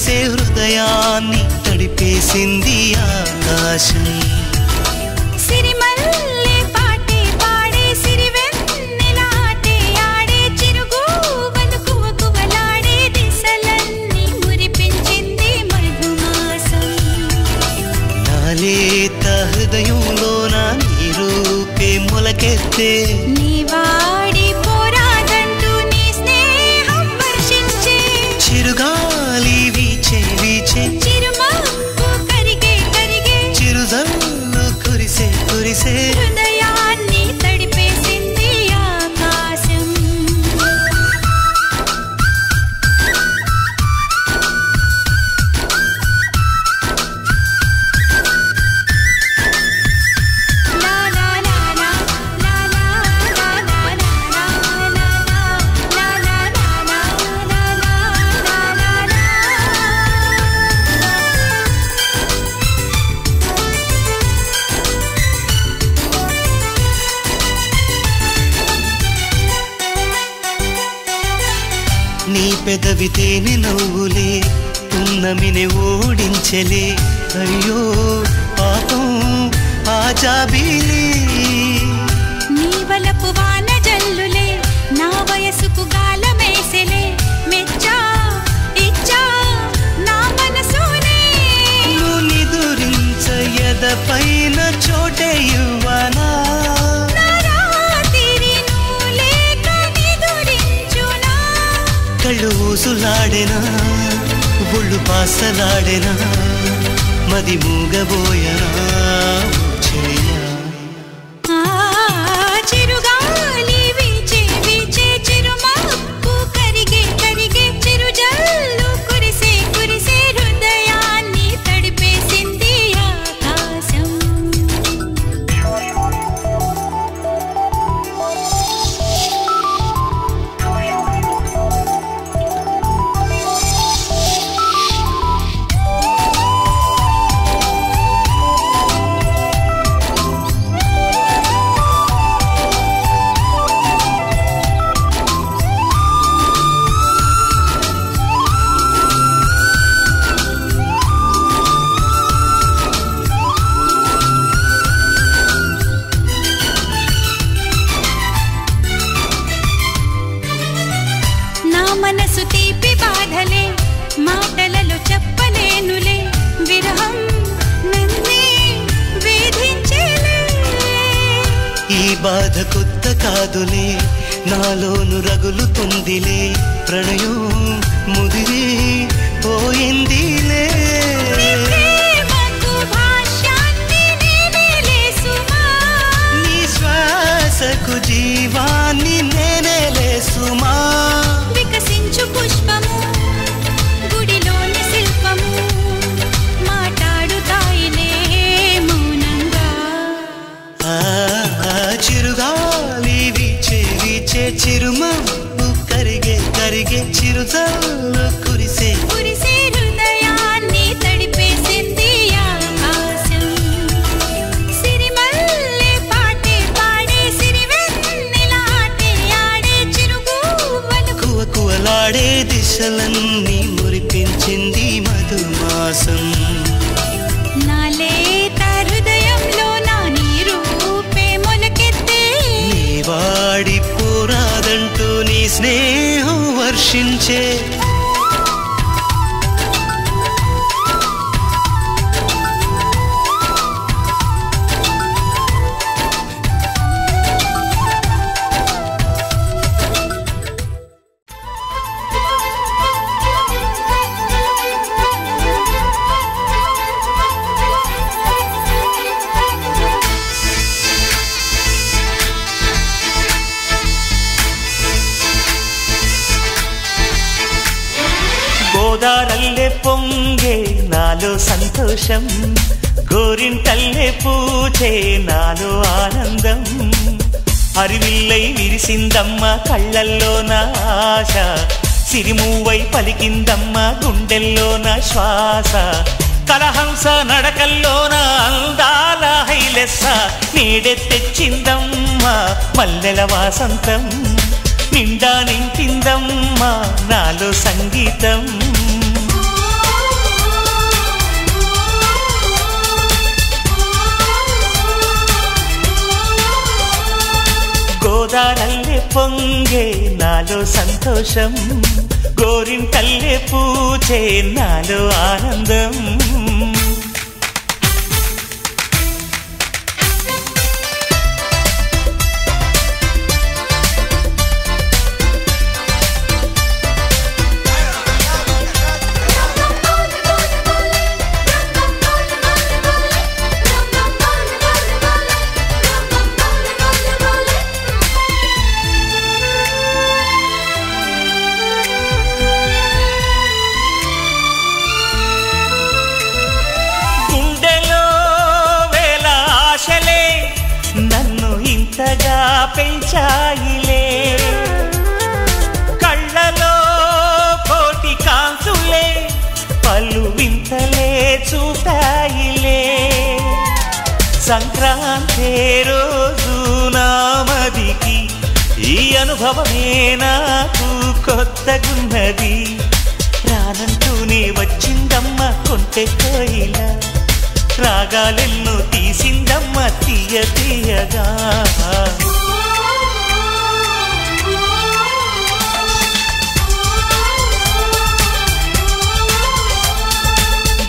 కురిసే హృదయాన్ని తడిపేసింది ఆకాశం. సిరిమల్లె పాటే పాడే సిరివెన్నెలాటే ఆడే చిరుగూవలు కువకువలాడే దిశలన్నీ మురిపించింది మధుమాసం. నాలేత హృదయంలోన నీ రూపే మొలకెత్తే నీవాడి పోరాదంటూ నీ స్నేహం వర్షించే చిరుగాలి వీచే వీచే చిరుమబ్బు కరిగే కరిగే చిరుజల్లు కురిసే కురిసే హృదయాన్ని తడిపేసింది ఆకాశం. లా లా లా లా లా లా లా లా లా లా లా లా లా లా లా లా. నీ పెదవి తేనె నవ్వులే పున్నమిని ఓడించలే అయ్యో పాపం ఆ జాబిలి. నీ వలపు వాన జల్లులే నా వయసుకు గాలమేసెలే మెచ్చా ఇచ్చా నా మనసునే నువ్వు నిదురించ ఎదపైన చోటే ఇవ్వనా నా రాత్రి నువ్వు లేక నిదురించునా. కళ్ళు ఊసులాడెనా ఒళ్ళు పాసలాడెనా మది మూగబోయనా చెయ్యా. ఆ చిరుగాలి వీచే వీచే చిరుమబ్బు కరిగే కరిగే చిరుజల్లు కురిసే కురిసే హృదయాన్ని తడిపేసింది ఆకాశం. నా మనసు తీపి బాధలే మాటలలో చెప్పలేనులే విరహం నన్నే వేధించేలే. ఈ బాధ కొత్త కాదులే నాలోను రగులుతుందిలే ప్రణయం ముదిరి పోయిందిలే. నీ ప్రేమకు భాష్యాన్ని నేనేలే సుమా. నీ శ్వాసకు జీవాన్ని నేనేలే సుమా. వికసించు పుష్పము గుడిలోని శిల్పము మాట్లాడుతాయిలే మౌనంగా. ఆ చిరుగాలి వీచే వీచే చిరుమబ్బు కరిగే కరిగే చిరుజల్లు కురిసే కురిసే హృదయాన్ని తడిపేసింది ఆకాశం. సిరిమల్లె పాటే పాడే సిరివెన్నెలాటే ఆడే చిరుగూవలు కువకువలాడే దిశలన్నీ మురిపించింది మధుమాసం. నా లేత హృదయంలో నా నీ రూపే మొలకెత్తే నీ వాడి పోరాదంటూ నీ స్నేహం వర్షించే గోదారల్లే పొంగే నాలో సంతోషం గోరింటల్లే పూచే నాలో ఆనందం అరివిల్లై విరిసిందమ్మ కళ్ళల్లో నా ఆశ సిరిమూవై పలికిందమ్మ గుండెల్లో నా శ్వాస కలహంస నడకల్లోన అందాల హైలెస్స నీడే తెచ్చిందమ్మ మల్లెల వాసంతం నిండా నింపిందమ్మ నాలో సంగీతం గోదారల్లే పొంగే నాలో సంతోషం, గోరింటల్లే పూచే నాలో ఆనందం. ఇంతగా పెంచాయిలే కళ్ళలో కోటి కాంతులే, పలు వింతలే చూపాయిలే. సంక్రాంతి రోజు నామదికి ఈ అనుభవమే నాకు కొత్తగున్నది. రానంటూనే వచ్చిందమ్మ కొంటె కోయిల, రాగాలెన్నో తీసిందమ్మ తీయ తీయగా.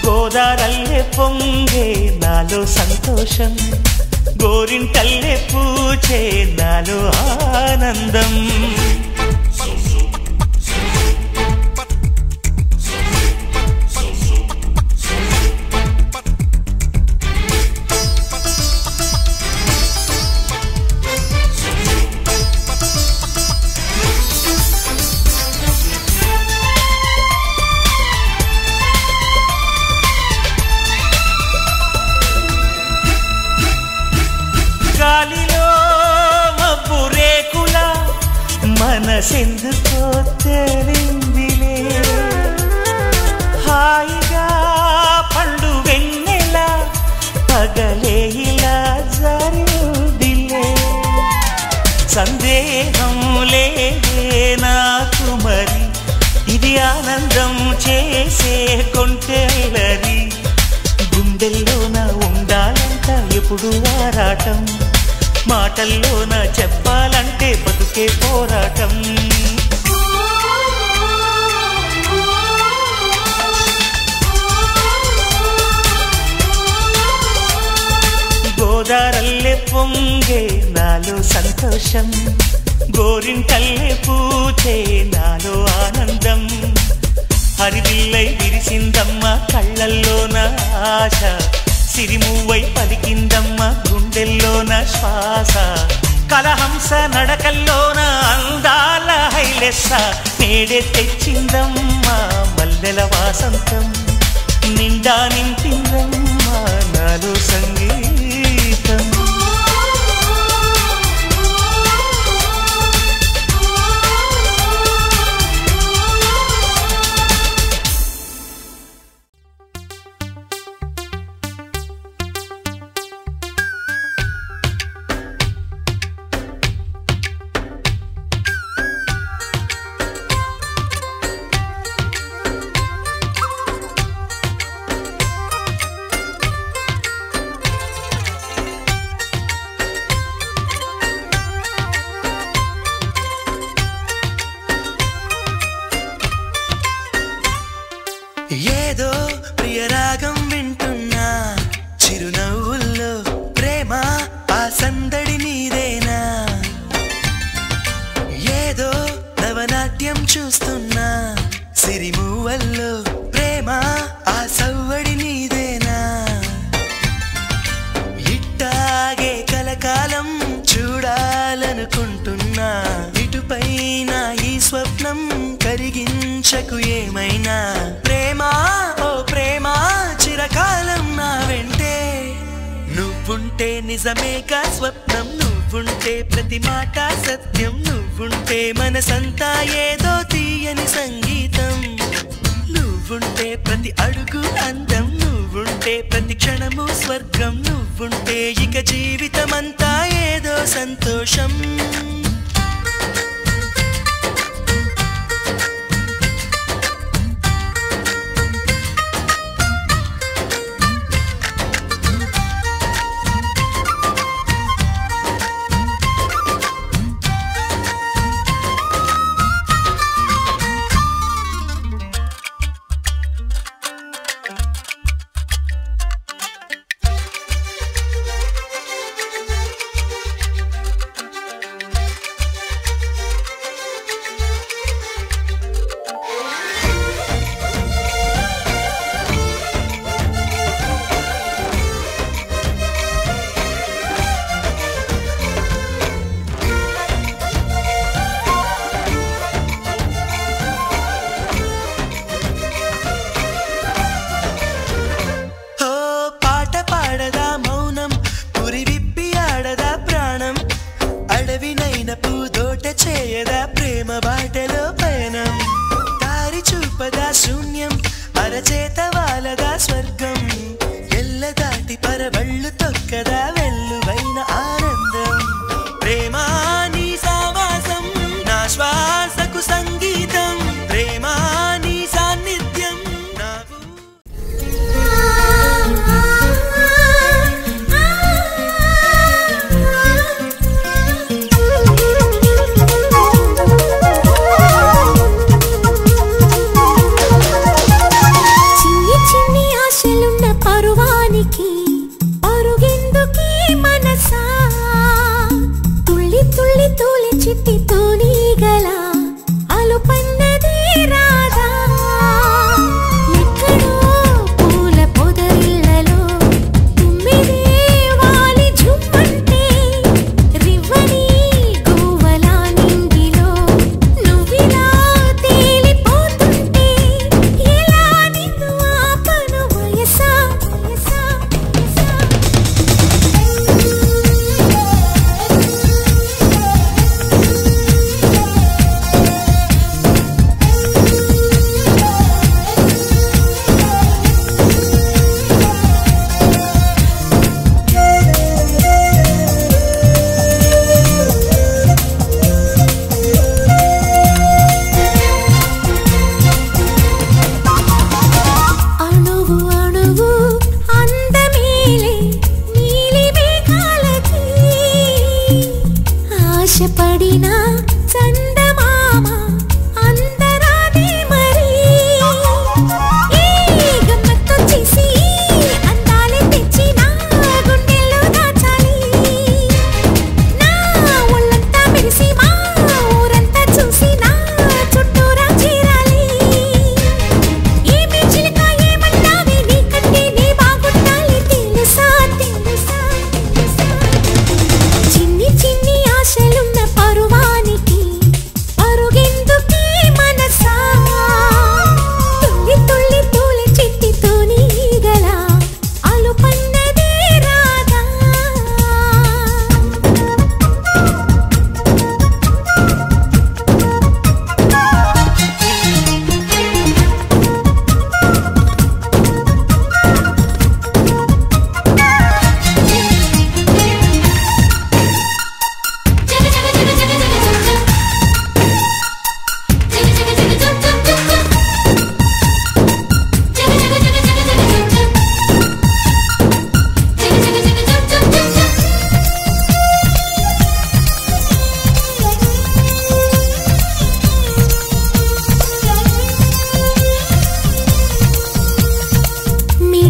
గోదారల్లే పొంగే నాలో సంతోషం, గోరింటల్లే పూచే నాలో ఆనందం. గాలిలో మబ్బు రేకుల మనసెందుకో తెలిందిలే, హాయిగా పండు వెన్నెల పగలే ఇలా జరిదిలే. సందేహం లేదే నాకు మరి, ఇది ఆనందం చేసే కొంటెలరి. గుండెల్లోన ఉండాలంట ఎప్పుడు ఆరాటం, మాటల్లోన చెప్పాలంటే బతుకే పోరాటం. గోదారల్లే పొంగే నాలో సంతోషం, గోరింటల్లే పూచే నాలో ఆనందం. హరివిల్లై విరిసిందమ్మ కళ్ళల్లోన ఆశ, సిరిమువ్వై పలికిందమ్మ గుండెల్లోన శ్వాస. కలహంస నడకల్లోన అందాల హైలెస్స, నేడే తెచ్చిందమ్మ మల్లెల వాసంతం. నిండా నింపిందమ్మ నాలో సంగీతం. ఏదో ప్రియరాగం వింటున్నా, చిరునవ్వుల్లో ప్రేమ ఆ సందడి నీదేనా. ఏదో నవనాట్యం చూస్తున్నా, సిరిమువ్వల్లో ప్రేమ ఆ సవ్వడి నీదేనా. ఇట్టాగే కలకాలం చూడాలనుకుంటున్నా, ఇటుపైన ఈ స్వప్నం కరిగించకు ఏమైనా. ప్రేమ ఓ ప్రేమ చిరకాలం నా వెంటే, నువ్వుంటే నిజమేగా స్వప్నం, నువ్వుంటే ప్రతి మాట సత్యం, నువ్వుంటే మనసంతా ఏదో తీయని సంగీతం. నువ్వుంటే ప్రతి అడుగు అందం, నువ్వుంటే ప్రతి క్షణము స్వర్గం, నువ్వుంటే ఇక జీవితమంతా ఏదో సంతోషం.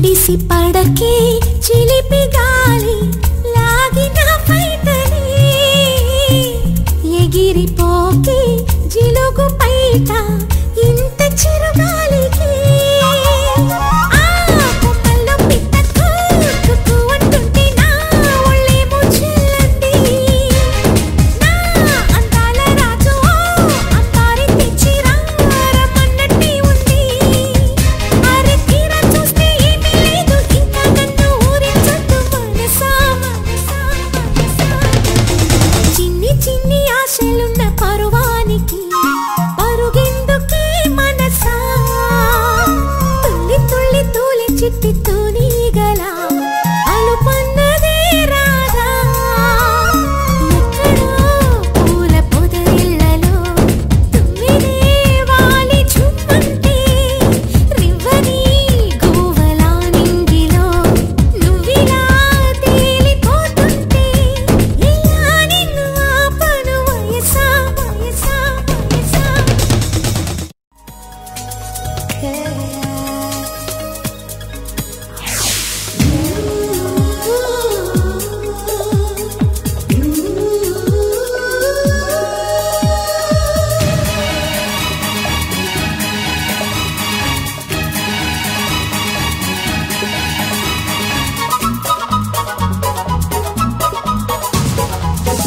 ఎడిసి పడకే చిలిపి గాలి లాగిన పైటని ఎగిరిపోకే జిలుగు పైట ఇంత చిరుగాలికి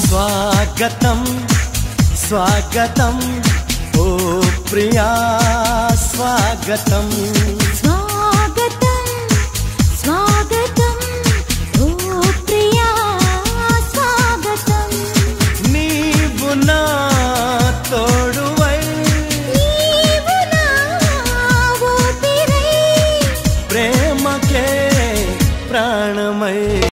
స్వాగతం స్వాగతం ఓ ప్రియా స్వాగతం